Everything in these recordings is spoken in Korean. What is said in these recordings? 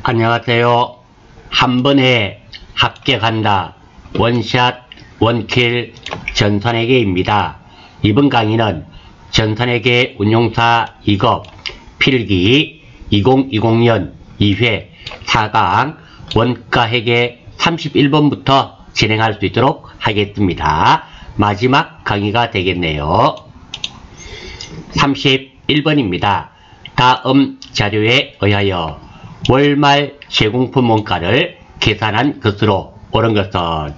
안녕하세요. 한 번에 합격한다. 원샷 원킬 전산회계입니다. 이번 강의는 전산회계 운용사 2급 필기 2020년 2회 4강 원가회계 31번부터 진행할 수 있도록 하겠습니다. 마지막 강의가 되겠네요. 31번입니다. 다음 자료에 의하여 월말 제공품 원가를 계산한 것으로 옳은 것은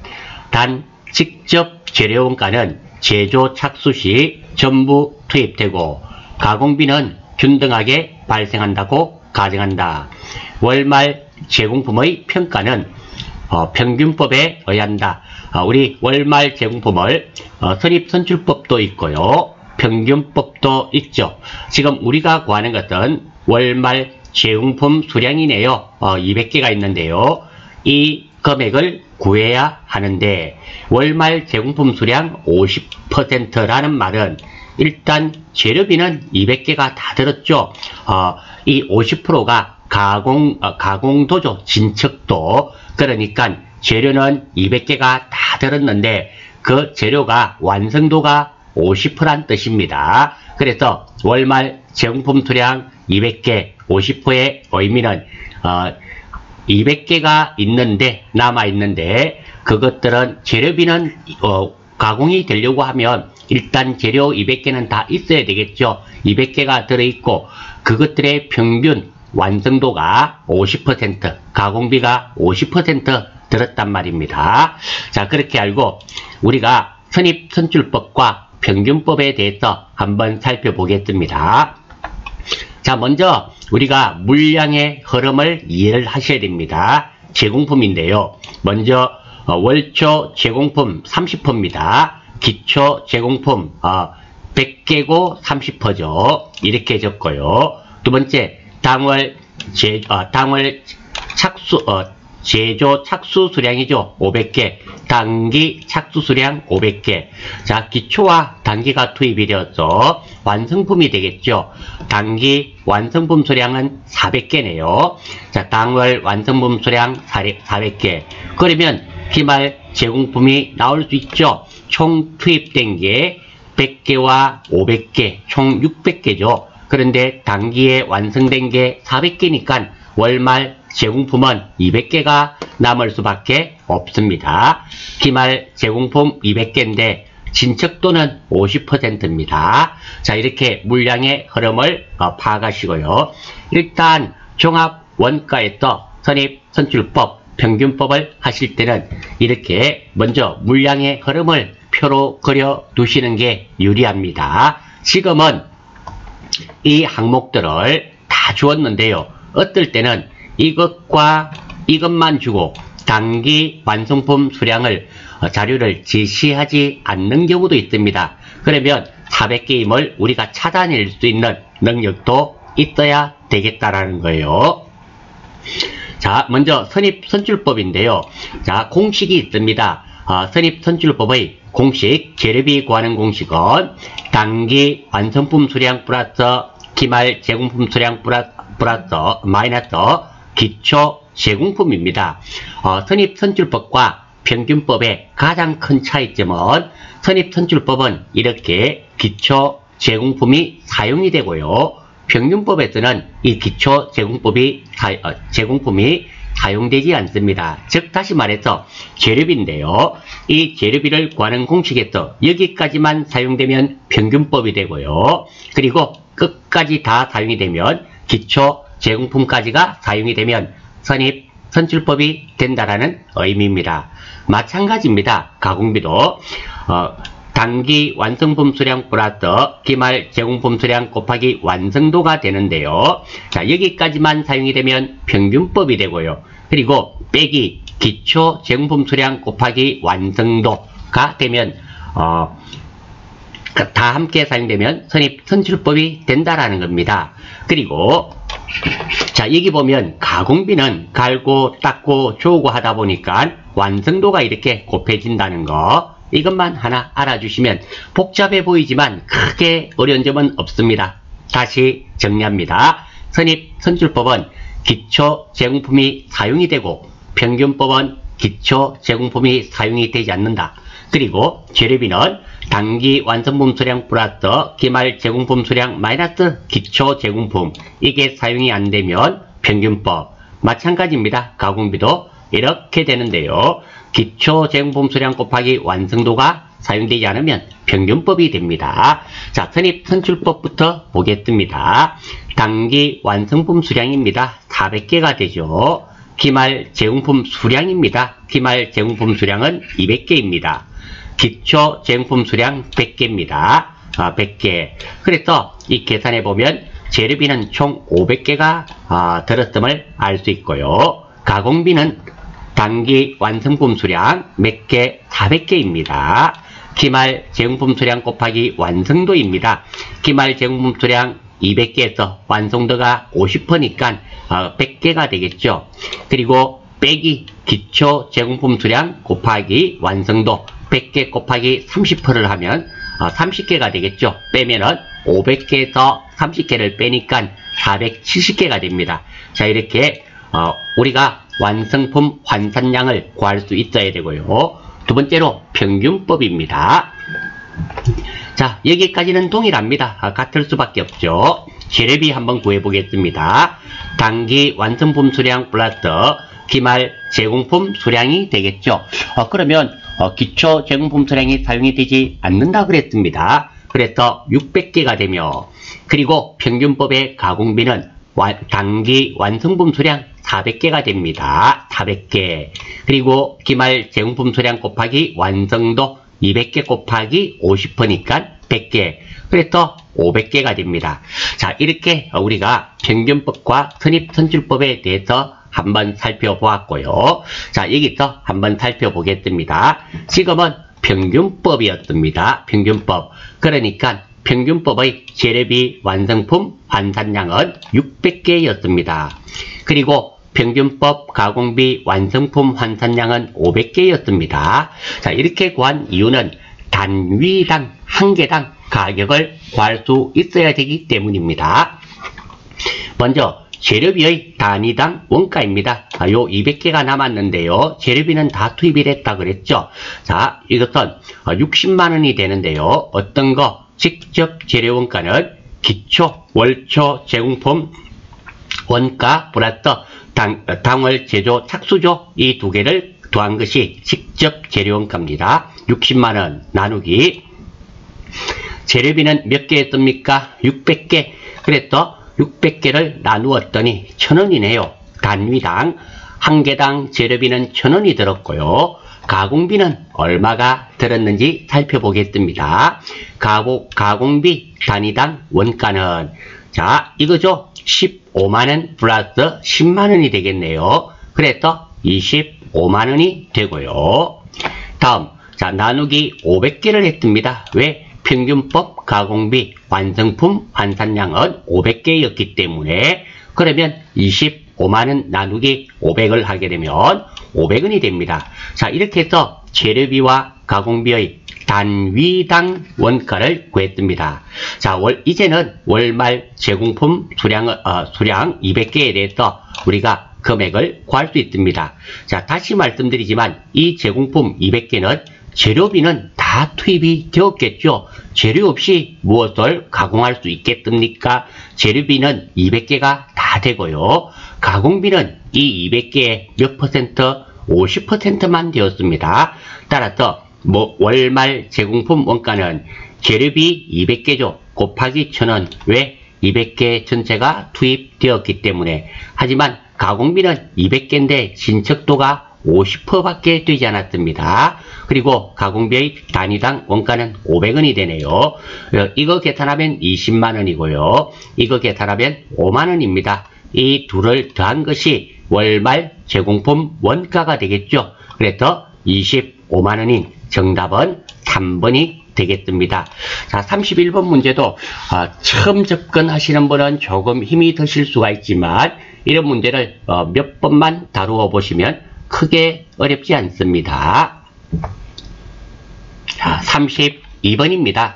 단 직접 재료 원가는 제조 착수 시 전부 투입되고 가공비는 균등하게 발생한다고 가정한다. 월말 제공품의 평가는 평균법에 의한다. 우리 월말 제공품을 선입선출법도 있고요. 평균법도 있죠. 지금 우리가 구하는 것은 월말 제공품 수량이네요. 200개가 있는데요. 이 금액을 구해야 하는데 월말 제공품 수량 50%라는 말은 일단 재료비는 200개가 다 들었죠. 이 50%가 가공도죠. 진척도. 그러니까 재료는 200개가 다 들었는데 그 재료가 완성도가 50%란 뜻입니다. 그래서 월말 제공품 수량 200개 50%의 의미는 200개가 있는데 남아있는데 그것들은 재료비는 가공이 되려고 하면 일단 재료 200개는 다 있어야 되겠죠. 200개가 들어있고 그것들의 평균 완성도가 50% 가공비가 50% 들었단 말입니다. 자, 그렇게 알고 우리가 선입선출법과 평균법에 대해서 한번 살펴보겠습니다. 자, 먼저 우리가 물량의 흐름을 이해를 하셔야 됩니다. 제공품인데요. 먼저 월초 제공품 30%입니다. 기초 제공품 100개고 30%죠. 이렇게 적고요. 두 번째 당월 제조 착수 수량이죠. 500개. 단기 착수 수량 500개. 자, 기초와 단기가 투입이 되어서 완성품이 되겠죠. 단기 완성품 수량은 400개네요. 자, 당월 완성품 수량 400개. 그러면 기말 제공품이 나올 수 있죠. 총 투입된 게 100개와 500개, 총 600개죠. 그런데 단기에 완성된 게 400개니까 월말 제공품은 200개가 남을 수밖에 없습니다. 기말 제공품 200개인데 진척도는 50%입니다. 자, 이렇게 물량의 흐름을 파악하시고요. 일단 종합 원가에서 선입선출법, 평균법을 하실 때는 이렇게 먼저 물량의 흐름을 표로 그려 두시는 게 유리합니다. 지금은 이 항목들을 다 주었는데요. 어떨 때는 이것과 이것만 주고 단기 완성품 수량을 자료를 제시하지 않는 경우도 있습니다. 그러면 400개임을 우리가 찾아낼 수 있는 능력도 있어야 되겠다라는 거예요. 자, 먼저 선입선출법인데요. 자, 공식이 있습니다. 선입선출법의 공식, 재료비 구하는 공식은 단기 완성품 수량 플러스 기말 제공품 수량 플러스 마이너스 기초 제공품입니다. 선입선출법과 평균법의 가장 큰 차이점은 선입선출법은 이렇게 기초 제공품이 사용이 되고요. 평균법에서는 이 기초 제공품이 사용되지 않습니다. 즉 다시 말해서 재료비인데요. 이 재료비를 구하는 공식에서 여기까지만 사용되면 평균법이 되고요. 그리고 끝까지 다 사용이 되면 기초 제공품까지가 사용이 되면 선입선출법이 된다라는 의미입니다. 마찬가지입니다. 가공비도 단기 완성품 수량 플러스 기말 제공품 수량 곱하기 완성도가 되는데요. 자, 여기까지만 사용이 되면 평균법이 되고요. 그리고 빼기 기초 제공품 수량 곱하기 완성도가 되면 다 함께 사용되면 선입선출법이 된다라는 겁니다. 그리고 자, 여기 보면 가공비는 갈고 닦고 조고 하다 보니까 완성도가 이렇게 곱해진다는 거, 이것만 하나 알아주시면 복잡해 보이지만 크게 어려운 점은 없습니다. 다시 정리합니다. 선입선출법은 기초 제공품이 사용이 되고 평균법은 기초 제공품이 사용이 되지 않는다. 그리고 재료비는 단기 완성품 수량 플러스 기말 제공품 수량 마이너스 기초 제공품, 이게 사용이 안 되면 평균법. 마찬가지입니다. 가공비도 이렇게 되는데요. 기초 제공품 수량 곱하기 완성도가 사용되지 않으면 평균법이 됩니다. 자, 선입 선출법부터 보겠습니다. 단기 완성품 수량입니다. 400개가 되죠. 기말 제공품 수량입니다. 기말 제공품 수량은 200개입니다. 기초 제공품 수량 100개입니다. 100개. 그래서 이 계산해 보면 재료비는 총 500개가 들었음을 알 수 있고요. 가공비는 단기 완성품 수량 몇 개? 400개입니다. 기말 제공품 수량 곱하기 완성도입니다. 기말 제공품 수량 200개에서 완성도가 50%니까 100개가 되겠죠. 그리고 빼기 기초 제공품 수량 곱하기 완성도 100개 곱하기 30%를 하면 30개가 되겠죠. 빼면은 500개에서 30개를 빼니까 470개가 됩니다. 자, 이렇게 우리가 완성품 환산량을 구할 수 있어야 되고요. 두 번째로 평균법입니다. 자, 여기까지는 동일합니다. 같을 수밖에 없죠. 재료비 한번 구해보겠습니다. 단기 완성품 수량 플러스 기말 제공품 수량이 되겠죠. 그러면 기초 제공품 수량이 사용이 되지 않는다 그랬습니다. 그래서 600개가 되며, 그리고 평균법의 가공비는 단기 완성품 수량 400개가 됩니다. 400개. 그리고 기말 제공품 수량 곱하기 완성도 200개 곱하기 50%니까 100개. 그래서 500개가 됩니다. 자, 이렇게 우리가 평균법과 선입선출법에 대해서 한번 살펴보았고요. 자, 여기서 한번 살펴보겠습니다. 지금은 평균법이었습니다. 평균법. 그러니까 평균법의 재료비 완성품 환산량은 600개였습니다. 그리고 평균법 가공비 완성품 환산량은 500개였습니다. 자, 이렇게 구한 이유는 단위당 한 개당 가격을 구할 수 있어야 되기 때문입니다. 먼저 재료비의 단위당 원가입니다. 요 200개가 남았는데요. 재료비는 다 투입이 됐다 그랬죠. 자, 이것은 60만원이 되는데요. 어떤 거? 직접 재료 원가는 기초, 월초 제공품 원가 플러스 당월 제조 착수조, 이 두 개를 더한 것이 직접 재료 원가입니다. 60만원 나누기 재료비는 몇 개였습니까? 600개. 그래서 600개를 나누었더니 1000원이네요. 단위당 한 개당 재료비는 1000원이 들었고요. 가공비는 얼마가 들었는지 살펴보겠습니다. 가공비 단위당 원가는, 자, 이거죠. 15만원 플러스 10만원이 되겠네요. 그래서 25만원이 되고요. 다음, 자, 나누기 500개를 했습니다. 왜? 평균법 가공비 완성품 환산량은 500개였기 때문에. 그러면 25만원 나누기 500을 하게 되면 500원이 됩니다. 자, 이렇게 해서 재료비와 가공비의 단위당 원가를 구했습니다. 자, 이제는 월말 제공품 수량 200개에 대해서 우리가 금액을 구할 수 있습니다. 자, 다시 말씀드리지만 이 제공품 200개는 재료비는 다 투입이 되었겠죠. 재료 없이 무엇을 가공할 수 있겠습니까? 재료비는 200개가 다 되고요. 가공비는 이 200개의 몇 퍼센트? 50%만 되었습니다. 따라서 월말 제공품 원가는 재료비 200개죠. 곱하기 1000원. 왜? 200개 전체가 투입되었기 때문에. 하지만 가공비는 200개인데 신척도가 50%밖에 되지 않았습니다. 그리고 가공비의 단위당 원가는 500원이 되네요. 이거 계산하면 20만원이고요. 이거 계산하면 5만원입니다. 이 둘을 더한 것이 월말 제공품 원가가 되겠죠. 그래서 25만원인 정답은 3번이 되겠습니다. 자, 31번 문제도 처음 접근하시는 분은 조금 힘이 드실 수가 있지만 이런 문제를 몇 번만 다루어 보시면 크게 어렵지 않습니다. 자, 32번입니다.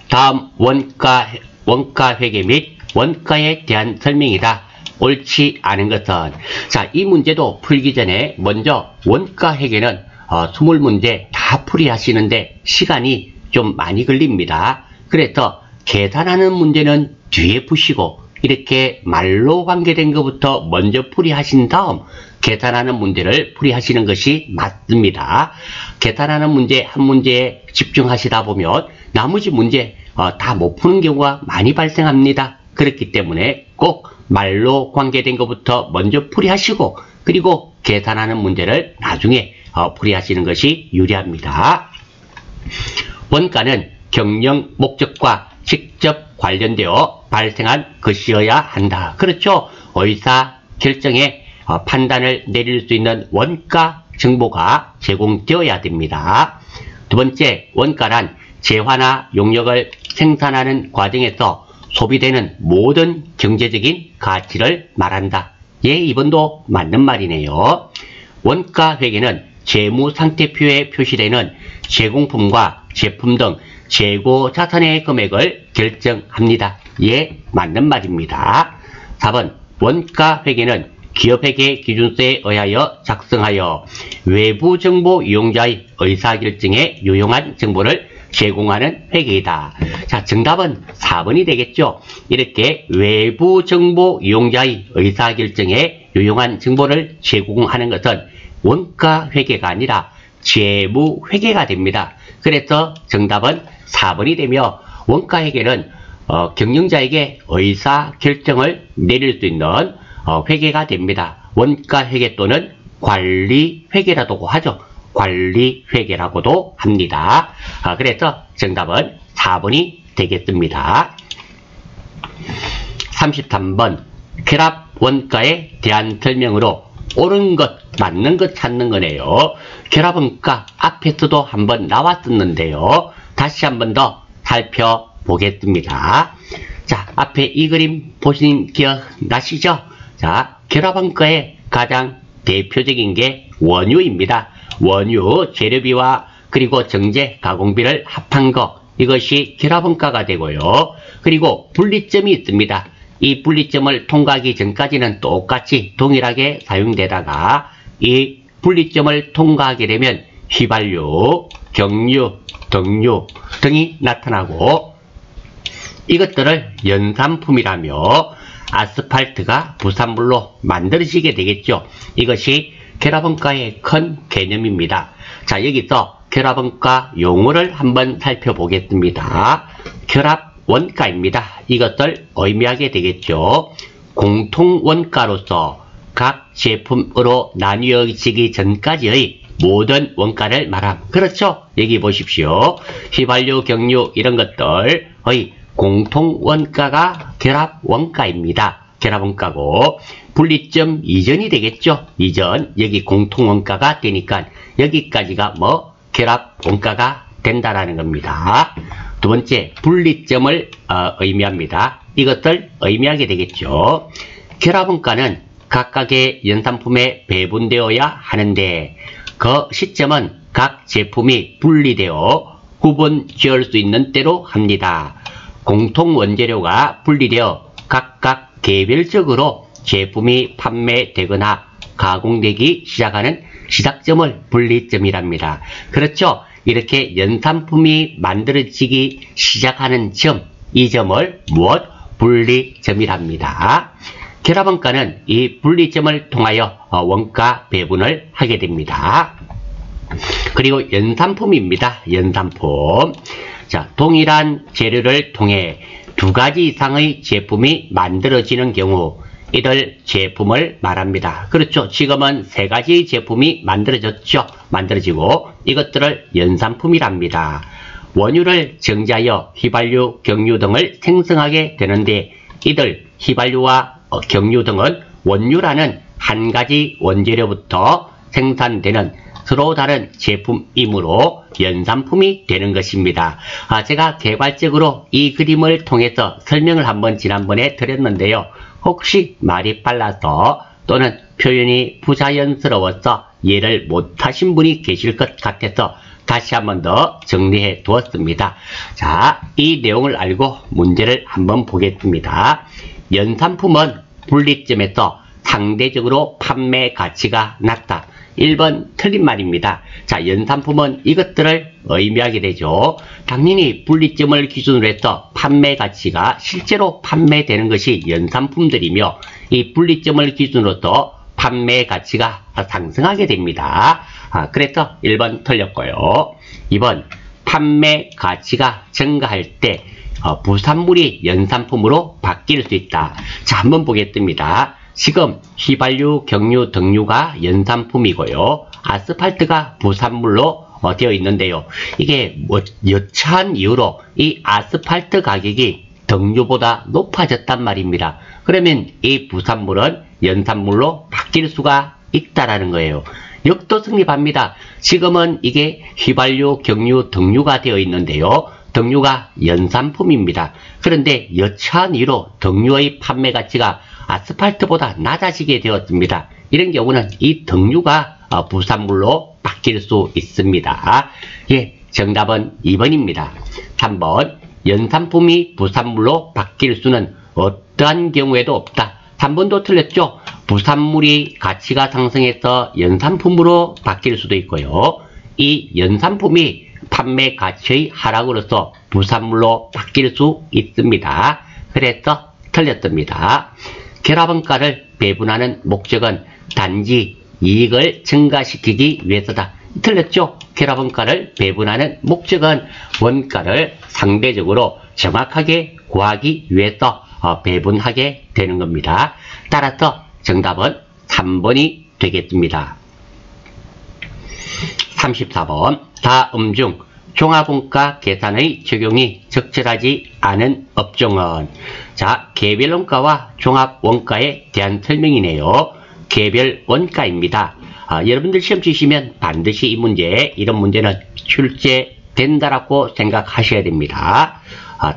다음 원가 회계 및 원가에 대한 설명이다. 옳지 않은 것은, 자, 이 문제도 풀기 전에 먼저 원가 회계는 20문제 다 풀이하시는데 시간이 좀 많이 걸립니다. 그래서 계산하는 문제는 뒤에 푸시고 이렇게 말로 관계된 것부터 먼저 풀이하신 다음 계산하는 문제를 풀이하시는 것이 맞습니다. 계산하는 문제 한 문제에 집중하시다 보면 나머지 문제 다 못 푸는 경우가 많이 발생합니다. 그렇기 때문에 꼭 말로 관계된 것부터 먼저 풀이하시고 그리고 계산하는 문제를 나중에 풀이하시는 것이 유리합니다. 원가는 경영 목적과 직접 관련되어 발생한 것이어야 한다. 그렇죠? 의사 결정에 판단을 내릴 수 있는 원가 정보가 제공되어야 됩니다. 두 번째, 원가란 재화나 용역을 생산하는 과정에서 소비되는 모든 경제적인 가치를 말한다. 예, 이번도 맞는 말이네요. 원가 회계는 재무상태표에 표시되는 제공품과 제품 등 재고 자산의 금액을 결정합니다. 예, 맞는 말입니다. 4번, 원가 회계는 기업회계 기준서에 의하여 작성하여 외부 정보 이용자의 의사결정에 유용한 정보를 제공하는 회계이다. 자, 정답은 4번이 되겠죠. 이렇게 외부 정보 이용자의 의사결정에 유용한 정보를 제공하는 것은 원가 회계가 아니라 재무 회계가 됩니다. 그래서 정답은 4번이 되며 원가 회계는 경영자에게 의사결정을 내릴 수 있는 회계가 됩니다. 원가 회계 또는 관리 회계라고 하죠. 관리 회계라고도 합니다. 그래서 정답은 4번이 되겠습니다. 33번, 결합 원가에 대한 설명으로 옳은 것, 맞는 것 찾는 거네요. 결합 원가 앞에서도 한번 나왔었는데요. 다시 한번 더 살펴보겠습니다. 자, 앞에 이 그림 보신 기억나시죠? 자, 결합 원가의 가장 대표적인 게 원유입니다. 원유 재료비와 그리고 정제 가공비를 합한 거, 이것이 결합 원가가 되고요. 그리고 분리점이 있습니다. 이 분리점을 통과하기 전까지는 똑같이 동일하게 사용되다가 이 분리점을 통과하게 되면 휘발유, 경유, 등유 등이 나타나고 이것들을 연산품이라며 아스팔트가 부산물로 만들어지게 되겠죠. 이것이 결합원가의 큰 개념입니다. 자, 여기서 결합원가 용어를 한번 살펴보겠습니다. 결합원가입니다. 이것을 의미하게 되겠죠. 공통원가로서 각 제품으로 나뉘어지기 전까지의 모든 원가를 말함. 그렇죠? 여기 보십시오. 휘발유, 경유 이런 것들의 공통원가가 결합원가입니다. 결합원가고 분리점 이전이 되겠죠. 이전, 여기 공통원가가 되니까 여기까지가 결합원가가 된다라는 겁니다. 두 번째, 분리점을 의미합니다. 이것을 의미하게 되겠죠. 결합원가는 각각의 연산품에 배분되어야 하는데 그 시점은 각 제품이 분리되어 구분 지을 수 있는 때로 합니다. 공통원재료가 분리되어 각각 개별적으로 제품이 판매되거나 가공되기 시작하는 시작점을 분리점이랍니다. 그렇죠? 이렇게 연산품이 만들어지기 시작하는 점, 이 점을 무엇? 분리점이랍니다. 결합원가는 이 분리점을 통하여 원가 배분을 하게 됩니다. 그리고 연산품입니다. 연산품. 자, 동일한 재료를 통해 두 가지 이상의 제품이 만들어지는 경우 이들 제품을 말합니다. 그렇죠. 지금은 세 가지 제품이 만들어지고 이것들을 연산품이랍니다. 원유를 정제하여 휘발유, 경유 등을 생성하게 되는데 이들 휘발유와 경유 등은 원유라는 한 가지 원재료부터 생산되는 서로 다른 제품이므로 연산품이 되는 것입니다. 제가 개괄적으로 이 그림을 통해서 설명을 한번 지난번에 드렸는데요. 혹시 말이 빨라서 또는 표현이 부자연스러워서 이해를 못하신 분이 계실 것 같아서 다시 한번 더 정리해 두었습니다. 자, 이 내용을 알고 문제를 한번 보겠습니다. 연산품은 분리점에서 상대적으로 판매 가치가 낮다. 1번 틀린 말입니다. 자, 연산품은 이것들을 의미하게 되죠. 당연히 분리점을 기준으로 해서 판매 가치가 실제로 판매되는 것이 연산품들이며 이 분리점을 기준으로도 판매 가치가 상승하게 됩니다. 그래서 1번 틀렸고요. 2번 판매 가치가 증가할 때 부산물이 연산품으로 바뀔 수 있다. 자, 한번 보겠습니다. 지금 휘발유, 경유, 등유가 연산품이고요. 아스팔트가 부산물로 되어 있는데요. 이게 여차한 이유로 이 아스팔트 가격이 등유보다 높아졌단 말입니다. 그러면 이 부산물은 연산물로 바뀔 수가 있다라는 거예요. 역도 성립합니다. 지금은 이게 휘발유, 경유, 등유가 되어 있는데요. 등유가 연산품입니다. 그런데 여차한 이유로 등유의 판매 가치가 아스팔트보다 낮아지게 되었습니다. 이런 경우는 이 등유가 부산물로 바뀔 수 있습니다. 예, 정답은 2번입니다. 3번 연산품이 부산물로 바뀔 수는 어떠한 경우에도 없다. 3번도 틀렸죠. 부산물이 가치가 상승해서 연산품으로 바뀔 수도 있고요. 이 연산품이 판매 가치의 하락으로서 부산물로 바뀔 수 있습니다. 그래서 틀렸습니다. 결합원가를 배분하는 목적은 단지 이익을 증가시키기 위해서다. 틀렸죠? 결합원가를 배분하는 목적은 원가를 상대적으로 정확하게 구하기 위해서 배분하게 되는 겁니다. 따라서 정답은 3번이 되겠습니다. 34번 다음 중 종합원가 계산의 적용이 적절하지 않은 업종은? 자, 개별원가와 종합원가에 대한 설명이네요. 개별원가입니다. 여러분들 시험 치시면 반드시 이 문제, 이런 문제는 출제된다라고 생각하셔야 됩니다.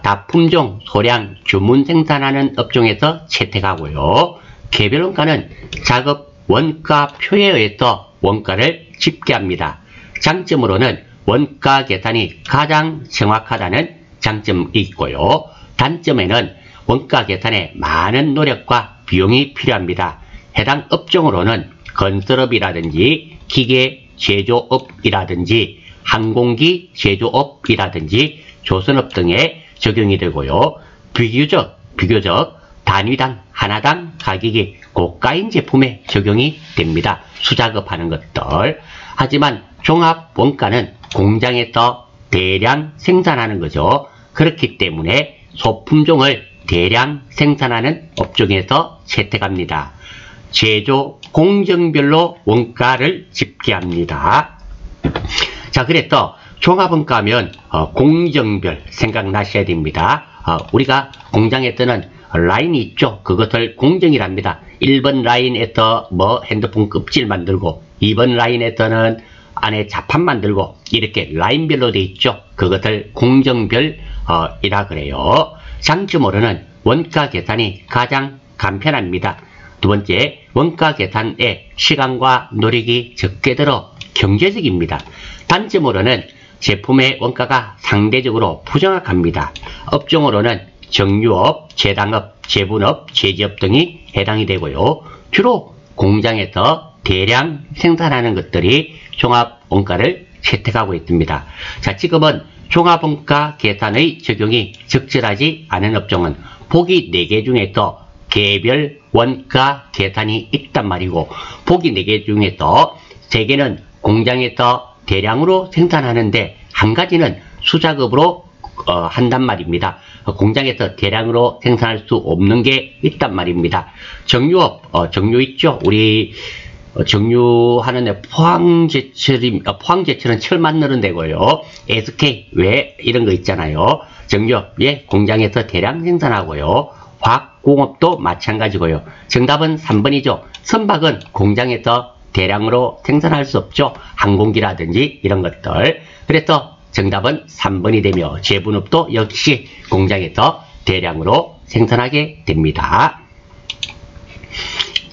다품종, 소량, 주문 생산하는 업종에서 채택하고요. 개별원가는 작업 원가표에 의해서 원가를 집계합니다. 장점으로는 원가 계산이 가장 정확하다는 장점이 있고요. 단점에는 원가 계산에 많은 노력과 비용이 필요합니다. 해당 업종으로는 건설업이라든지 기계 제조업이라든지 항공기 제조업이라든지 조선업 등에 적용이 되고요. 비교적 단위당 하나당 가격이 고가인 제품에 적용이 됩니다. 수작업하는 것들. 하지만 종합원가는 공장에서 대량 생산하는 거죠. 그렇기 때문에 소품종을 대량 생산하는 업종에서 채택합니다. 제조 공정별로 원가를 집계합니다. 자, 그래서 종합원가면 공정별 생각나셔야 됩니다. 우리가 공장에서는 라인이 있죠. 그것을 공정이랍니다. 1번 라인에서 핸드폰 껍질 만들고 2번 라인에서는 안에 자판 만들고 이렇게 라인별로 되어 있죠. 그것을 공정별이라 그래요. 장점으로는 원가 계산이 가장 간편합니다. 두 번째, 원가 계산에 시간과 노력이 적게 들어 경제적입니다. 단점으로는 제품의 원가가 상대적으로 부정확합니다. 업종으로는 정유업, 제당업, 제분업, 제지업 등이 해당이 되고요. 주로 공장에서 대량 생산하는 것들이 종합원가를 채택하고 있습니다. 자, 지금은 종합원가 계산의 적용이 적절하지 않은 업종은 보기 4개 중에서 개별 원가 계산이 있단 말이고, 보기 4개 중에서 3개는 공장에서 대량으로 생산하는데 한 가지는 수작업으로 한단 말입니다. 공장에서 대량으로 생산할 수 없는 게 있단 말입니다. 정유업, 정유 있죠? 우리 정유하는 포항제철은 철 만드는 데고요. SK, 왜 이런 거 있잖아요. 정유업, 예, 공장에서 대량 생산하고요. 화학공업도 마찬가지고요. 정답은 3번이죠. 선박은 공장에서 대량으로 생산할 수 없죠. 항공기라든지 이런 것들. 그래서 정답은 3번이 되며 제분업도 역시 공장에서 대량으로 생산하게 됩니다.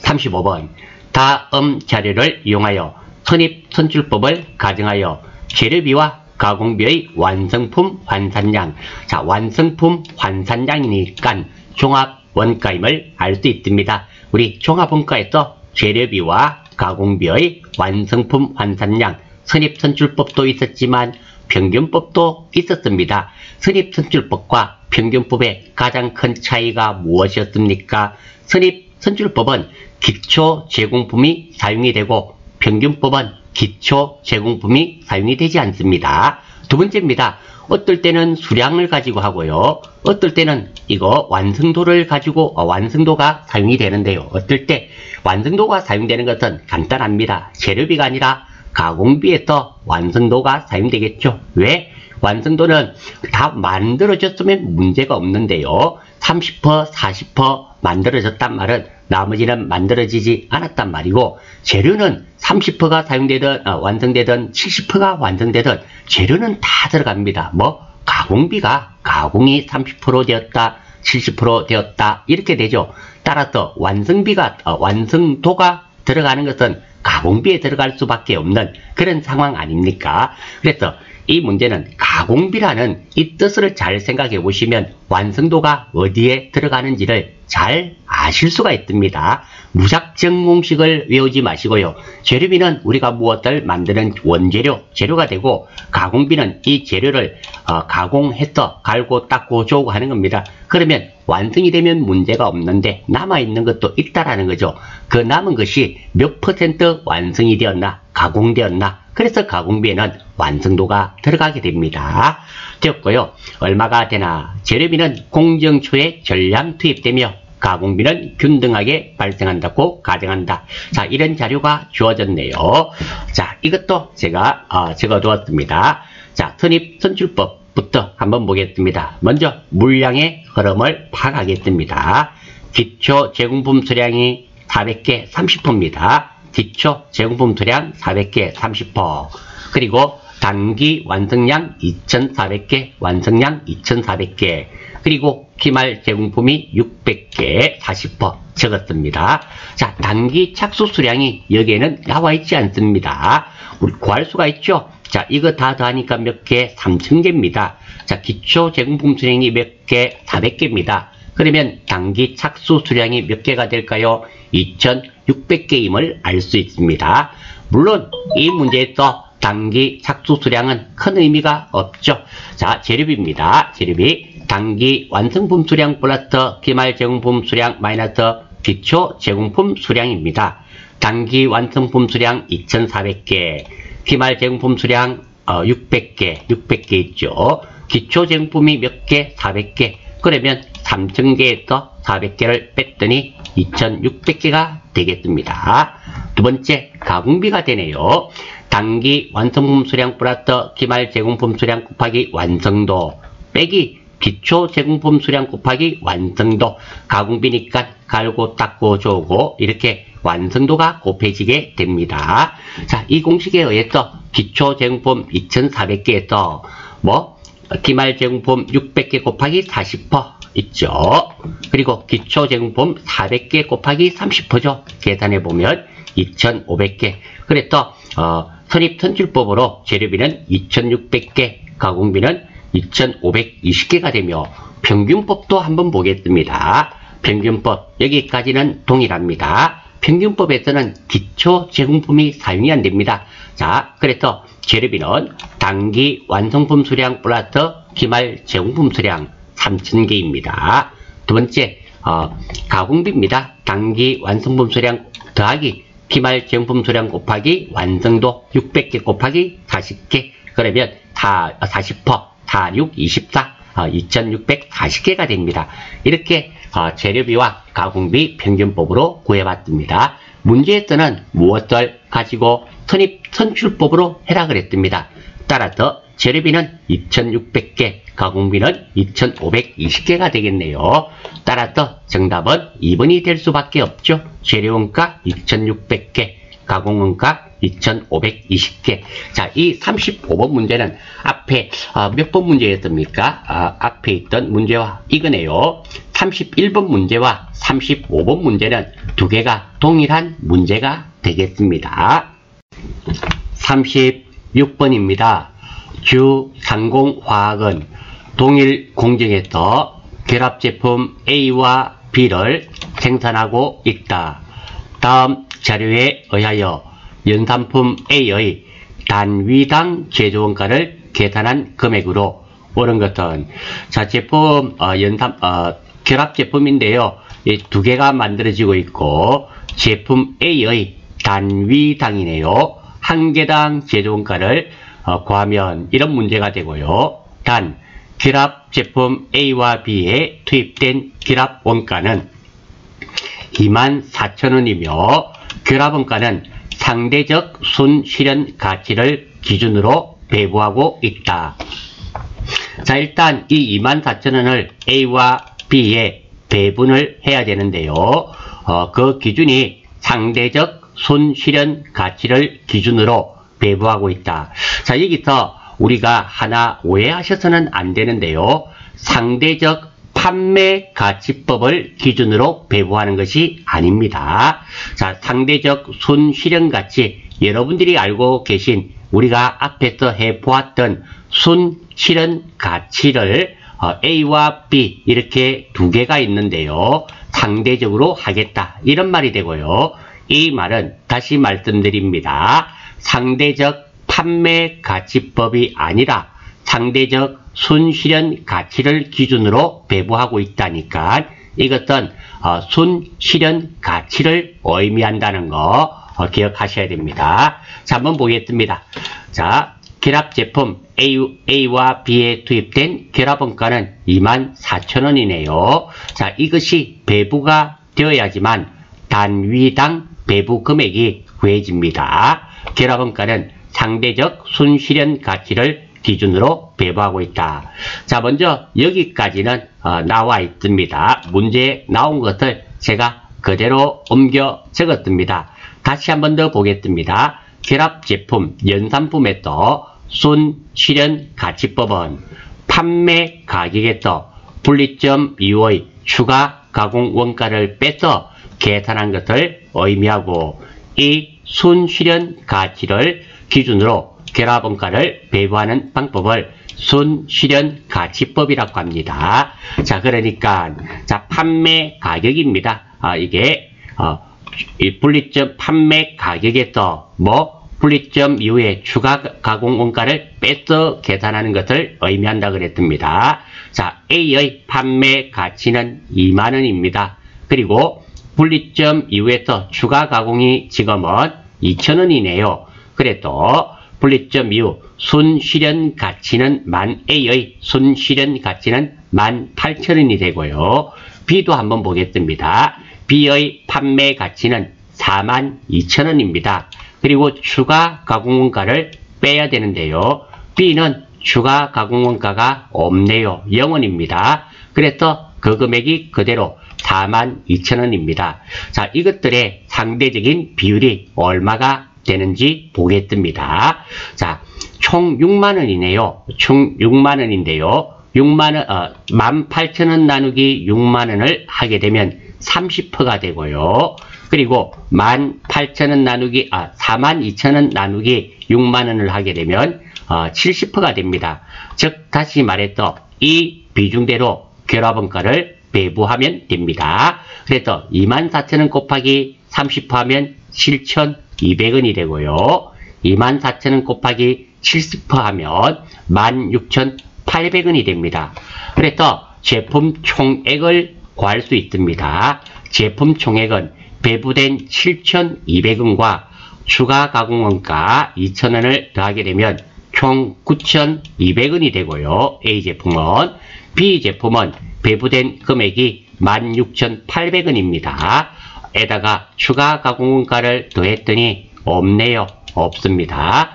35번 다음 자료를 이용하여 선입선출법을 가정하여 재료비와 가공비의 완성품 환산량. 자, 완성품 환산량이니까 종합 원가임을 알 수 있습니다. 우리 종합원가에서 재료비와 가공비의 완성품 환산량, 선입선출법도 있었지만 평균법도 있었습니다. 선입선출법과 평균법의 가장 큰 차이가 무엇이었습니까? 선입선출법은 기초 제공품이 사용이 되고 평균법은 기초 제공품이 사용이 되지 않습니다. 두 번째입니다. 어떨 때는 수량을 가지고 하고요. 어떨 때는 이거 완성도를 가지고 완성도가 사용이 되는데요. 어떨 때 완성도가 사용되는 것은 간단합니다. 재료비가 아니라 가공비에서 완성도가 사용되겠죠. 왜? 완성도는 다 만들어졌으면 문제가 없는데요. 30%, 40% 만들어졌단 말은 나머지는 만들어지지 않았단 말이고, 재료는 30%가 사용되든 완성되든 70%가 완성되든 재료는 다 들어갑니다. 뭐 가공비가 가공이 30% 되었다, 70% 되었다 이렇게 되죠. 따라서 완성도가 들어가는 것은 가공비에 들어갈 수밖에 없는 그런 상황 아닙니까? 그래서 이 문제는 가공비라는 이 뜻을 잘 생각해 보시면 완성도가 어디에 들어가는지를 잘 아실 수가 있습니다. 무작정 공식을 외우지 마시고요. 재료비는 우리가 무엇을 만드는 원재료, 재료가 되고, 가공비는 이 재료를 가공해서 갈고 닦고 조고 하는 겁니다. 그러면 완성이 되면 문제가 없는데 남아있는 것도 있다라는 거죠. 그 남은 것이 몇 % 완성이 되었나, 가공되었나, 그래서 가공비에는 완성도가 들어가게 됩니다. 되었고요. 얼마가 되나? 재료비는 공정초에 전량 투입되며 가공비는 균등하게 발생한다고 가정한다. 자, 이런 자료가 주어졌네요. 자, 이것도 제가 적어두었습니다. 자, 선입선출법부터 한번 보겠습니다. 먼저 물량의 흐름을 파악하겠습니다. 기초 제공품 수량이 400개 30%입니다. 기초 제공품 수량 400개 30%. 그리고 단기 완성량 2400개, 완성량 2400개. 그리고 기말 제공품이 600개 40% 적었습니다. 자, 단기 착수 수량이 여기에는 나와 있지 않습니다. 우리 구할 수가 있죠? 자, 이거 다 더하니까 몇 개? 3000개입니다. 자, 기초 제공품 수량이 몇 개? 400개입니다. 그러면 단기 착수 수량이 몇 개가 될까요? 2600개임을 알 수 있습니다. 물론 이 문제에서 단기 착수 수량은 큰 의미가 없죠. 자, 재료비입니다. 재료비 단기 완성품 수량 플러스 기말 제공품 수량 마이너스 기초 제공품 수량입니다. 단기 완성품 수량 2400개, 기말 제공품 수량 600개 있죠. 기초 제공품이 몇 개? 400개. 그러면 3000개에서 400개를 뺐더니 2600개가 되겠습니다. 두 번째, 가공비가 되네요. 단기 완성품 수량 플러스 기말 제공품 수량 곱하기 완성도 빼기 기초 제공품 수량 곱하기 완성도. 가공비니까 갈고 닦고 조고 이렇게 완성도가 곱해지게 됩니다. 자, 이 공식에 의해서 기초 제공품 2400개에서 기말 제공품 600개 곱하기 40% 있죠. 그리고 기초 제공품 400개 곱하기 30%죠. 계산해보면 2500개. 그래서 선입선출법으로 재료비는 2600개, 가공비는 2520개가 되며, 평균법도 한번 보겠습니다. 평균법 여기까지는 동일합니다. 평균법에서는 기초 제공품이 사용이 안 됩니다. 자, 그래서 재료비는 단기 완성품 수량 플러스 기말 제공품 수량 3000개입니다. 두 번째, 가공비입니다. 단기 완성품 수량 더하기 기말 제공품 수량 곱하기 완성도 600개 곱하기 40개. 그러면 40%, 46, 24, 2640개가 됩니다. 이렇게 재료비와 가공비 평균법으로 구해봤습니다. 문제에서는 무엇을 가지고 선출법으로 해라 그랬습니다. 따라서 재료비는 2600개, 가공비는 2520개가 되겠네요. 따라서 정답은 2번이 될 수밖에 없죠. 재료원가 2600개, 가공원가 2520개. 자, 이 35번 문제는 앞에 몇 번 문제였습니까? 앞에 있던 문제와 이거네요. 31번 문제와 35번 문제는 두 개가 동일한 문제가 되겠습니다. 36번입니다. 주상공화학은 동일 공정에서 결합제품 A와 B를 생산하고 있다. 다음 자료에 의하여 연산품 A의 단위당 제조원가를 계산한 금액으로 옳은 것은 자 제품 결합 제품인데요. 이 두 개가 만들어지고 있고 제품 A의 단위당이네요. 한 개당 제조원가를 구하면 이런 문제가 되고요. 단 결합 제품 A와 B에 투입된 결합 원가는 24,000원이며 결합 원가는 상대적 순실현 가치를 기준으로 배부하고 있다. 자, 일단 이 24,000원을 A와 B에 배분을 해야 되는데요. 그 기준이 상대적 순실현 가치를 기준으로 배부하고 있다. 자, 여기서 우리가 하나 오해하셔서는 안 되는데요. 상대적 판매 가치법을 기준으로 배부하는 것이 아닙니다. 자, 상대적 순실현 가치, 여러분들이 알고 계신 우리가 앞에서 해보았던 순실현 가치를 A와 B 이렇게 두 개가 있는데요. 상대적으로 하겠다. 이런 말이 되고요. 이 말은 다시 말씀드립니다. 상대적 판매 가치법이 아니라 상대적 순실현 가치를 기준으로 배부하고 있다니까 이것은 순실현 가치를 의미한다는 거 기억하셔야 됩니다. 자, 한번 보겠습니다. 자, 결합 제품 A와 B에 투입된 결합원가는 24,000원이네요. 자, 이것이 배부가 되어야지만 단위당 배부 금액이 구해집니다. 결합원가는 상대적 순실현 가치를 기준으로 배부하고 있다. 자, 먼저 여기까지는 나와 있습니다. 문제에 나온 것을 제가 그대로 옮겨 적었습니다. 다시 한 번 더 보겠습니다. 결합 제품 연산품에서 순실현 가치법은 판매 가격에서 분리점 이후의 추가 가공 원가를 빼서 계산한 것을 의미하고 이 순실현 가치를 기준으로 결합 원가를 배부하는 방법을 순실현 가치법이라고 합니다. 자, 그러니까 자 판매 가격입니다. 이게 이 분리점 판매 가격에서 분리점 이후에 추가 가공 원가를 빼서 계산하는 것을 의미한다 그랬습니다. 자, A의 판매 가치는 20,000원입니다. 그리고 분리점 이후에서 추가 가공이 지금은 2,000원이네요. 그래도 분리점 이후 순실현 가치는 A의 순실현 가치는 18,000원이 되고요. B도 한번 보겠습니다. B의 판매 가치는 42,000원입니다. 그리고 추가 가공원가를 빼야 되는데요. B는 추가 가공원가가 없네요. 0원입니다. 그래서 그 금액이 그대로 42,000원입니다. 자, 이것들의 상대적인 비율이 얼마가 되는지 보겠습니다. 자, 총 6만원이네요. 총 6만원인데요. 18,000원 나누기 6만원을 하게 되면 30%가 되고요. 그리고 18,000원 나누기 42,000원 나누기 6만원을 하게 되면 70%가 됩니다. 즉 다시 말해서 이 비중대로 결합원가를 배부하면 됩니다. 그래서 24,000원 곱하기 30% 하면 7,200원이 되고요. 24,000원 곱하기 70% 하면 16,800원이 됩니다. 그래서 제품 총액을 구할 수 있습니다. 제품 총액은 배부된 7,200원과 추가 가공원가 2,000원을 더하게 되면 총 9,200원이 되고요. A제품은 B제품은 배부된 금액이 16,800원입니다. 에다가 추가 가공원가를 더했더니 없네요. 없습니다.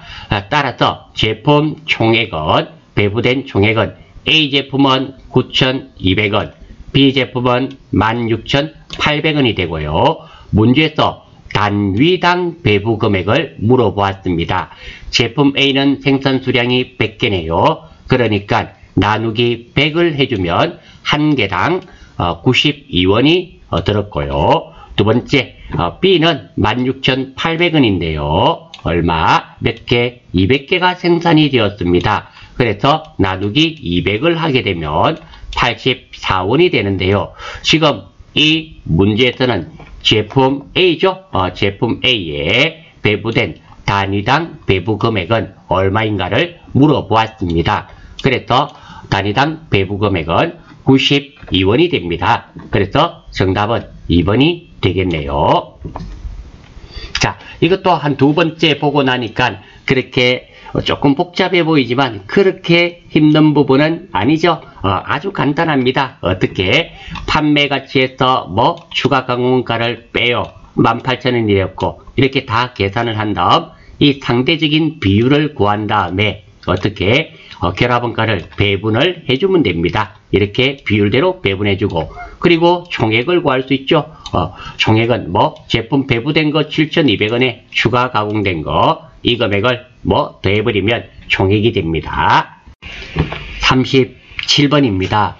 따라서 제품 총액은 배부된 총액은 A제품은 9,200원, B제품은 16,800원이 되고요. 문제에서 단위당 배부 금액을 물어보았습니다. 제품 A는 생산 수량이 100개네요. 그러니까 나누기 100을 해주면 한 개당 92원이 들었고요. 두 번째, B는 16,800원인데요. 얼마? 몇 개? 200개가 생산이 되었습니다. 그래서 나누기 200을 하게 되면 84원이 되는데요. 지금 이 문제에서는 제품 A죠. 제품 A에 배부된 단위당 배부 금액은 얼마인가를 물어보았습니다. 그래서 단위당 배부 금액은 92원이 됩니다. 그래서 정답은 2번이 되겠네요. 자, 이것도 한 두 번째 보고 나니까 그렇게 조금 복잡해 보이지만 그렇게 힘든 부분은 아니죠. 아주 간단합니다. 어떻게 판매 가치에서 뭐 추가 가공원가를 빼요. 18,000원이었고 이렇게 다 계산을 한 다음 이 상대적인 비율을 구한 다음에 어떻게 결합원가를 배분을 해주면 됩니다. 이렇게 비율대로 배분해주고 그리고 총액을 구할 수 있죠. 총액은 뭐 제품 배부된 거 7,200원에 추가 가공된 거 이 금액을 뭐 더해버리면 총액이 됩니다. 37번입니다.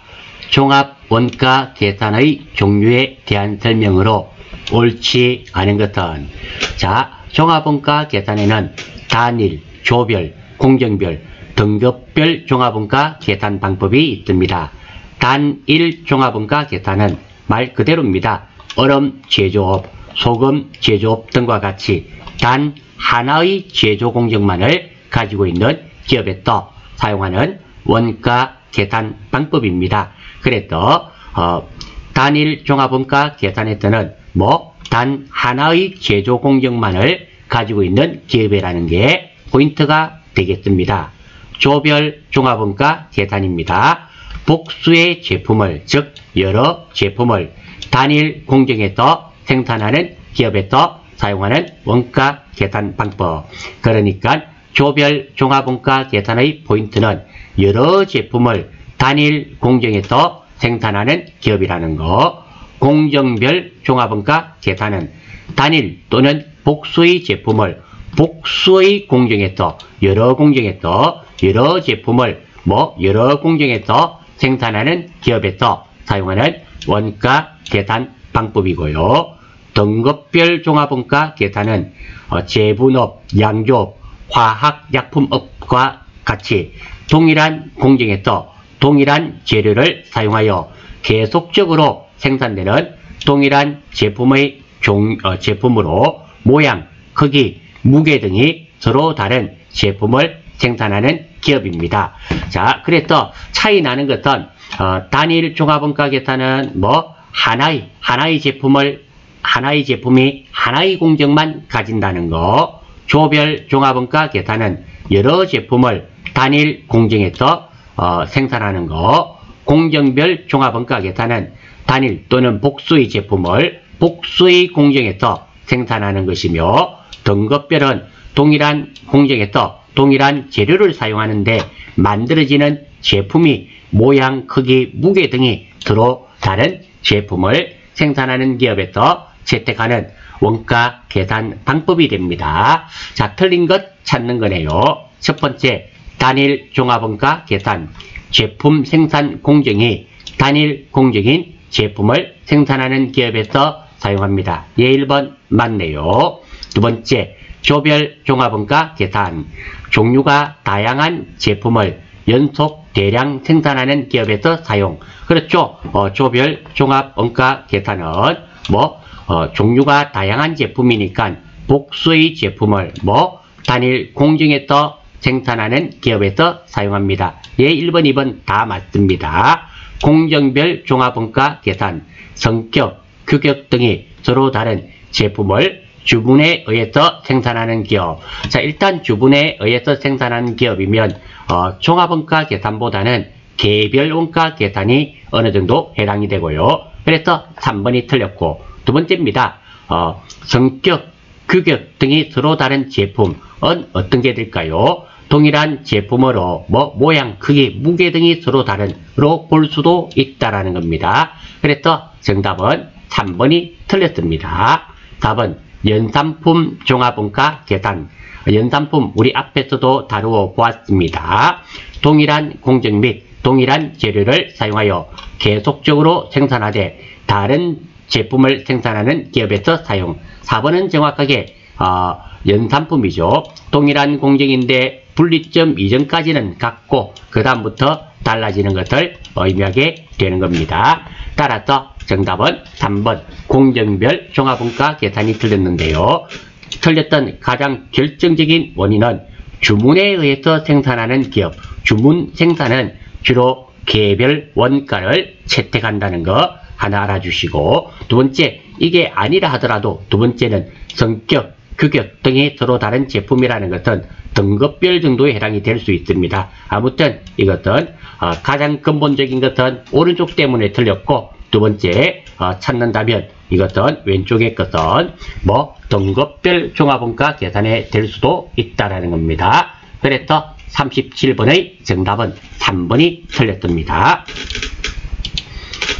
종합 원가 계산의 종류에 대한 설명으로 옳지 않은 것은 자, 종합원가 계산에는 단일, 조별, 공정별, 등급별 종합원가 계산 방법이 있습니다. 단일 종합원가 계산은 말 그대로입니다. 얼음 제조업, 소금 제조업 등과 같이 단 하나의 제조 공정만을 가지고 있는 기업에서 사용하는 원가 계산 방법입니다. 그래서 단일 종합원가 계산에서는 뭐 단 하나의 제조 공정만을 가지고 있는 기업이라는 게 포인트가 되겠습니다. 조별 종합원가 계산입니다. 복수의 제품을 즉 여러 제품을 단일 공정에서 생산하는 기업에서 사용하는 원가 계산 방법. 그러니까 조별 종합원가 계산의 포인트는 여러 제품을 단일 공정에서 생산하는 기업이라는 거. 공정별 종합원가 계산은 단일 또는 복수의 제품을 복수의 공정에서 여러 공정에서 여러 제품을 뭐 여러 공정에서 생산하는 기업에서 사용하는 원가 계산 방법이고요. 등급별 종합원가 계산은 제분업, 양조업, 화학약품업과 같이 동일한 공정에서 동일한 재료를 사용하여 계속적으로 생산되는 동일한 제품의 제품으로 모양, 크기, 무게 등이 서로 다른 제품을 생산하는 기업입니다. 자, 그래서 차이 나는 것은 단일 종합원가 계산은 뭐 하나의 제품이 하나의 공정만 가진다는 거. 조별 종합원가 계산은 여러 제품을 단일 공정에서 생산하는 거. 공정별 종합원가 계산은 단일 또는 복수의 제품을 복수의 공정에서 생산하는 것이며 등급별은 동일한 공정에서 동일한 재료를 사용하는데 만들어지는 제품이 모양, 크기, 무게 등이 서로 다른 제품을 생산하는 기업에서 채택하는 원가 계산 방법이 됩니다. 자, 틀린 것 찾는 거네요. 첫 번째, 단일 종합원가 계산. 제품 생산 공정이 단일 공정인 제품을 생산하는 기업에서 사용합니다. 예, 1번 맞네요. 두 번째, 조별 종합원가 계산. 종류가 다양한 제품을 연속 대량 생산하는 기업에서 사용. 그렇죠. 조별 종합원가 계산은 종류가 다양한 제품이니까 복수의 제품을 단일 공정에서 생산하는 기업에서 사용합니다. 예, 1번, 2번 다 맞습니다. 공정별 종합원가 계산, 성격, 규격 등이 서로 다른 제품을 주분에 의해서 생산하는 기업. 자, 일단 주분에 의해서 생산하는 기업이면 종합원가 계산보다는 개별 원가 계산이 어느 정도 해당이 되고요. 그래서 3번이 틀렸고, 두 번째입니다. 성격, 규격 등이 서로 다른 제품은 어떤 게 될까요? 동일한 제품으로 모양, 크기, 무게 등이 서로 다른로 볼 수도 있다라는 겁니다. 그래서 정답은 3번이 틀렸습니다. 4번 연산품 종합원가 계산. 연산품 우리 앞에서도 다루어 보았습니다. 동일한 공정 및 동일한 재료를 사용하여 계속적으로 생산하되 다른 제품을 생산하는 기업에서 사용. 4번은 정확하게 연산품이죠. 동일한 공정인데 분리점 이전까지는 같고 그 다음부터 달라지는 것을 의미하게 되는 겁니다. 따라서 정답은 3번 공정별 종합원가 계산이 틀렸는데요. 틀렸던 가장 결정적인 원인은 주문에 의해서 생산하는 기업, 주문 생산은 주로 개별 원가를 채택한다는 거 하나 알아주시고, 두 번째, 이게 아니라 하더라도 두 번째는 성격, 규격 등이 서로 다른 제품이라는 것은 등급별 정도에 해당이 될 수 있습니다. 아무튼 이것은 가장 근본적인 것은 오른쪽 때문에 틀렸고, 두 번째 찾는다면 이것은 왼쪽의 것은 뭐 등급별 종합원가 계산에 될 수도 있다라는 겁니다. 그래서 37번의 정답은 3번이 틀렸습니다.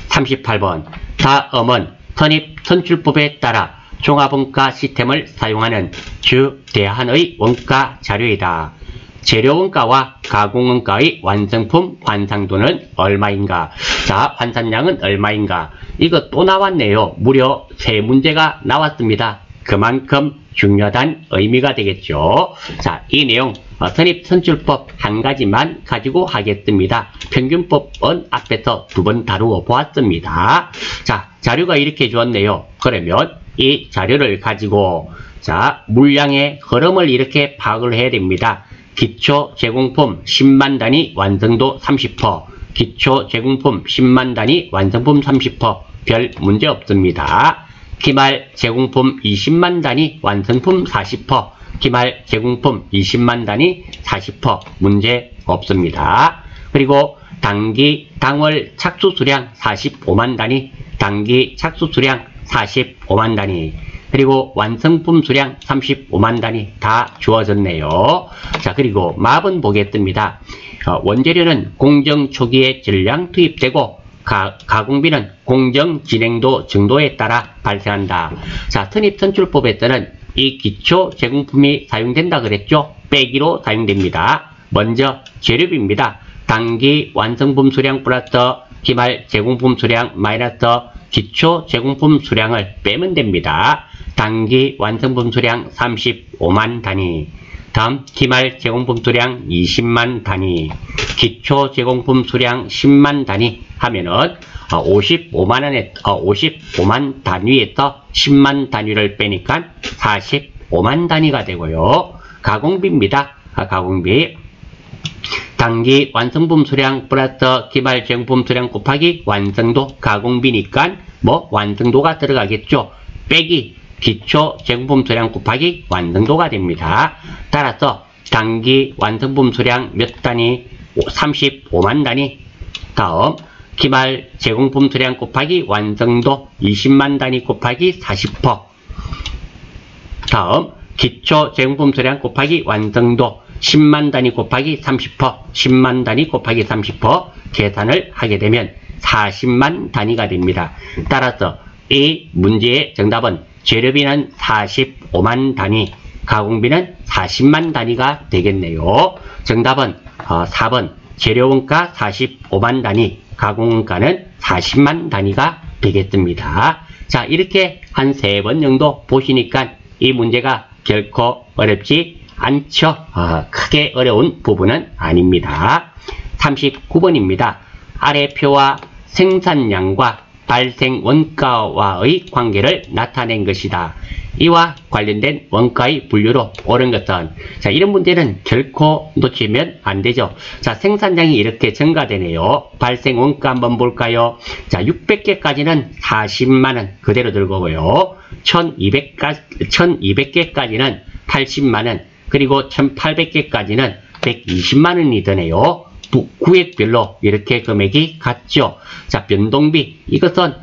38번 다음은 선입선출법에 따라 종합원가 시스템을 사용하는 주 대안의 원가 자료이다. 재료원가와 가공원가의 완성품 환산도는 얼마인가? 자, 환산량은 얼마인가? 이거 또 나왔네요. 무려 3문제가 나왔습니다. 그만큼 중요하다는 의미가 되겠죠. 자, 이 내용 선입선출법 한 가지만 가지고 하겠습니다. 평균법은 앞에서 2번 다루어 보았습니다. 자, 자료가 이렇게 주었네요. 그러면 이 자료를 가지고 자, 물량의 흐름을 이렇게 파악을 해야 됩니다. 기초 제공품 10만 단위 완성도 30%, 기초 제공품 10만 단위 완성품 30%, 별 문제 없습니다. 기말 제공품 20만 단위 완성품 40%, 기말 제공품 20만 단위 40% 문제 없습니다. 그리고 단기 당월 착수 수량 45만 단위, 단기 착수 수량 45만 단위, 그리고 완성품 수량 35만 단위 다 주어졌네요. 자, 그리고 맙은 보겠습니다. 원재료는 공정 초기에 전량 투입되고 가공비는 공정 진행도 정도에 따라 발생한다. 자, 선입선출법에서는 이 기초 제공품이 사용된다 그랬죠? 빼기로 사용됩니다. 먼저 재료비입니다. 단기 완성품 수량 플러스 기말 제공품 수량 마이너스 기초 제공품 수량을 빼면 됩니다. 단기 완성품 수량 35만 단위, 다음 기말 제공품 수량 20만 단위, 기초 제공품 수량 10만 단위 하면은 55만 단위에서 10만 단위를 빼니까 45만 단위가 되고요. 가공비입니다. 가공비 단기 완성품 수량 플러스 기말 제공품 수량 곱하기 완성도 가공비니까 뭐 완성도가 들어가겠죠. 빼기 기초 제공품 수량 곱하기 완성도가 됩니다. 따라서 단기 완성품 수량 몇 단위? 35만 단위. 다음 기말 제공품 수량 곱하기 완성도 20만 단위 곱하기 40%. 다음 기초 제공품 수량 곱하기 완성도 10만 단위 곱하기 30%, 10만 단위 곱하기 30% 계산을 하게 되면 40만 단위가 됩니다. 따라서 이 문제의 정답은 재료비는 45만 단위, 가공비는 40만 단위가 되겠네요. 정답은 4번 재료원가 45만 단위, 가공원가는 40만 단위가 되겠습니다. 자, 이렇게 한 3번 정도 보시니까 이 문제가 결코 어렵지 않죠. 크게 어려운 부분은 아닙니다. 39번입니다. 아래 표와 생산량과 발생 원가와의 관계를 나타낸 것이다. 이와 관련된 원가의 분류로 옳은 것은, 자, 이런 문제는 결코 놓치면 안 되죠. 자, 생산량이 이렇게 증가되네요. 발생 원가 한번 볼까요? 자, 600개까지는 40만원 그대로 들고요. 1200개까지는 80만원, 그리고 1800개까지는 120만원이 드네요. 구획별로 이렇게 금액이 같죠. 자, 변동비, 이것은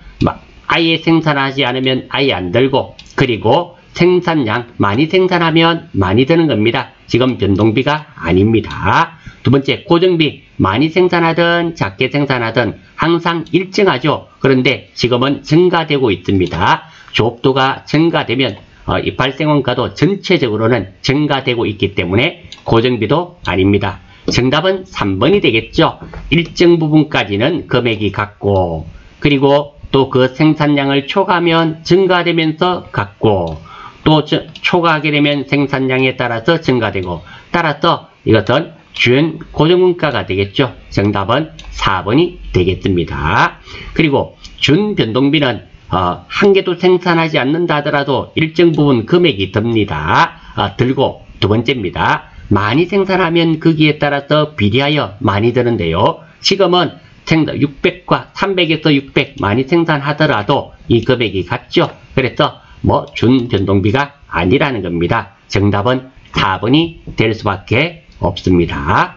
아예 생산하지 않으면 아예 안 들고, 그리고 생산량 많이 생산하면 많이 드는 겁니다. 지금 변동비가 아닙니다. 두 번째, 고정비, 많이 생산하든 작게 생산하든 항상 일정하죠. 그런데 지금은 증가되고 있습니다. 조업도가 증가되면 이 발생원가도 전체적으로는 증가되고 있기 때문에 고정비도 아닙니다. 정답은 3번이 되겠죠. 일정 부분까지는 금액이 같고, 그리고 또 그 생산량을 초과하면 증가되면서 같고, 또 초과하게 되면 생산량에 따라서 증가되고, 따라서 이것은 주연 고정원가가 되겠죠. 정답은 4번이 되겠습니다. 그리고 준변동비는 한 개도 생산하지 않는다 하더라도 일정 부분 금액이 듭니다. 들고 두 번째입니다. 많이 생산하면 거기에 따라서 비례하여 많이 드는데요. 지금은 600과 300에서 600 많이 생산하더라도 이 금액이 같죠. 그래서 준변동비가 아니라는 겁니다. 정답은 4번이 될 수밖에 없습니다.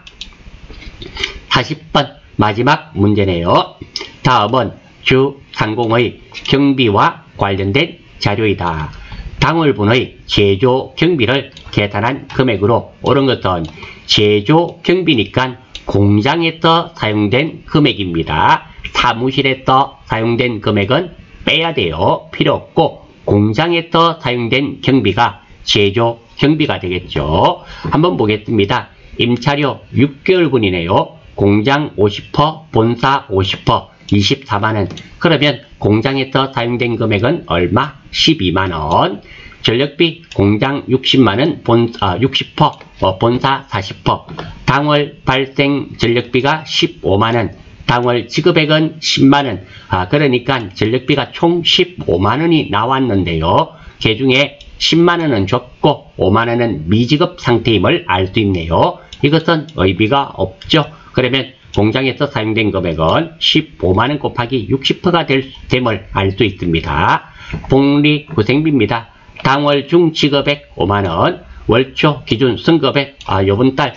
40번 마지막 문제네요. 다음은 주 상공의 경비와 관련된 자료이다. 당월분의 제조 경비를 계산한 금액으로 옳은 것은 제조 경비니까 공장에서 사용된 금액입니다. 사무실에서 사용된 금액은 빼야 돼요. 필요 없고 공장에서 사용된 경비가 제조 경비가 되겠죠. 한번 보겠습니다. 임차료 6개월분이네요. 공장 50%, 본사 50%, 24만원. 그러면 공장에서 사용된 금액은 얼마? 12만원. 전력비 공장 60만원, 60%, 본사 40%. 당월 발생 전력비가 15만원. 당월 지급액은 10만원. 그러니까 전력비가 총 15만원이 나왔는데요. 그 중에 10만원은 줬고 5만원은 미지급 상태임을 알 수 있네요. 이것은 의미가 없죠. 그러면 공장에서 사용된 금액은 15만원 곱하기 60%가 됨을 알 수 있습니다. 복리후생비입니다. 당월 중 지급액 5만원, 월초 기준 승급액, 요번 달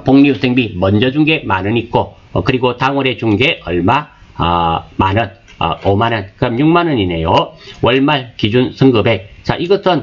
복리후생비 먼저 준 게 만원 있고, 그리고 당월에 준 게 얼마? 만원, 5만원, 그럼 6만원이네요. 월말 기준 승급액. 자, 이것은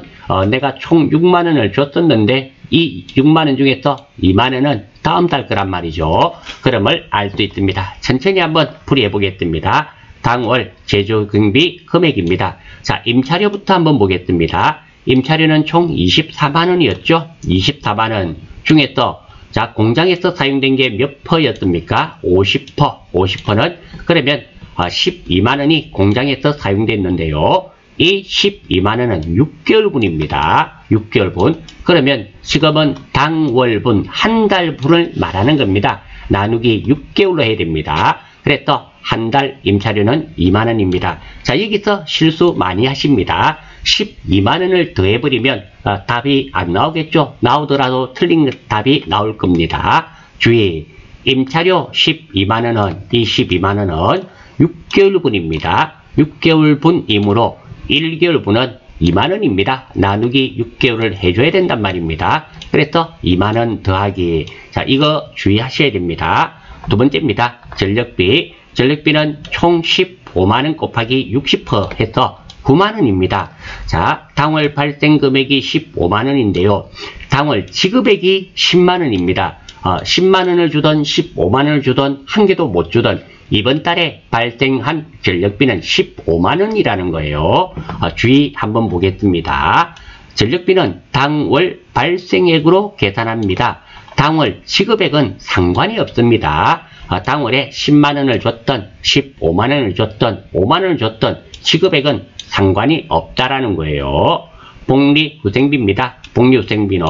내가 총 6만원을 줬었는데 이 6만원 중에서 2만원은 다음 달 거란 말이죠. 그럼을 알 수 있습니다. 천천히 한번 풀이해 보겠습니다. 당월 제조경비 금액입니다. 자, 임차료부터 한번 보겠습니다. 임차료는 총 24만원이었죠. 24만원 중에서 자, 공장에서 사용된 게 몇 퍼였습니까? 50%. 50%는 그러면 12만원이 공장에서 사용됐는데요. 이 12만원은 6개월분입니다. 6개월분. 그러면 지금은 당월분, 한 달분을 말하는 겁니다. 나누기 6개월로 해야 됩니다. 그래서 한 달 임차료는 2만원입니다. 자, 여기서 실수 많이 하십니다. 12만원을 더해버리면 답이 안 나오겠죠? 나오더라도 틀린 답이 나올 겁니다. 주의! 임차료 12만원은, 이 12만원은 6개월분입니다. 6개월분이므로 1개월분은 2만원입니다. 나누기 6개월을 해줘야 된단 말입니다. 그래서 2만원 더하기. 자, 이거 주의하셔야 됩니다. 두 번째입니다. 전력비. 전력비는 총 15만원 곱하기 60% 해서 9만원입니다. 자, 당월 발생 금액이 15만원인데요. 당월 지급액이 10만원입니다. 10만원을 주던 15만원을 주던 한 개도 못 주던 이번 달에 발생한 전력비는 15만원이라는 거예요. 주의 한번 보겠습니다. 전력비는 당월 발생액으로 계산합니다. 당월 지급액은 상관이 없습니다. 당월에 10만원을 줬던 15만원을 줬던 5만원을 줬던 지급액은 상관이 없다라는 거예요. 복리후생비입니다. 복리후생비는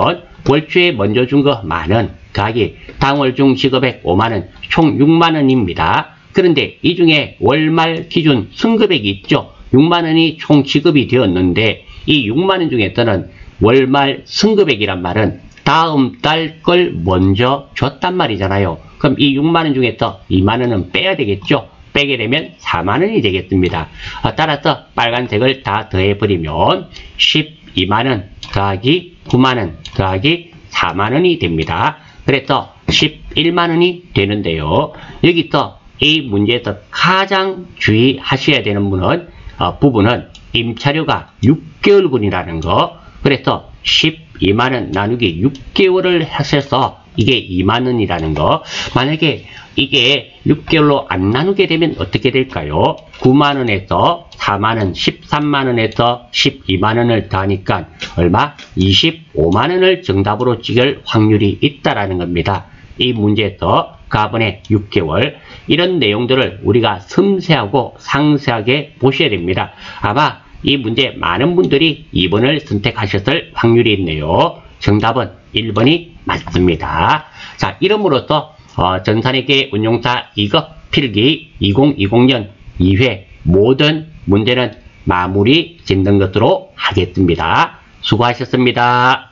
월초에 먼저 준 거 만원 더하기 당월 중 지급액 5만원 총 6만원입니다. 그런데 이 중에 월말 기준 승급액이 있죠. 6만원이 총 지급이 되었는데 이 6만원 중에서는 월말 승급액이란 말은 다음 달 걸 먼저 줬단 말이잖아요. 그럼 이 6만원 중에서 2만원은 빼야 되겠죠. 빼게 되면 4만원이 되겠습니다. 따라서 빨간색을 다 더해버리면 12만원 더하기 9만원 더하기 4만원이 됩니다. 그래서 11만원이 되는데요. 여기서 이 문제에서 가장 주의하셔야 되는 부분은 임차료가 6개월분이라는 거. 그래서 12만원 나누기 6개월을 하셔서 이게 2만원이라는 거. 만약에 이게 6개월로 안 나누게 되면 어떻게 될까요? 9만원에서 4만원, 13만원에서 12만원을 더하니까 얼마? 25만원을 정답으로 찍을 확률이 있다라는 겁니다. 이 문제에서 가번의 6개월 이런 내용들을 우리가 섬세하고 상세하게 보셔야 됩니다. 아마 이 문제 많은 분들이 2번을 선택하셨을 확률이 있네요. 정답은 1번이 맞습니다. 자, 이름으로써 전산회계 운용사 2급 필기 2020년 2회 모든 문제는 마무리 짓는 것으로 하겠습니다. 수고하셨습니다.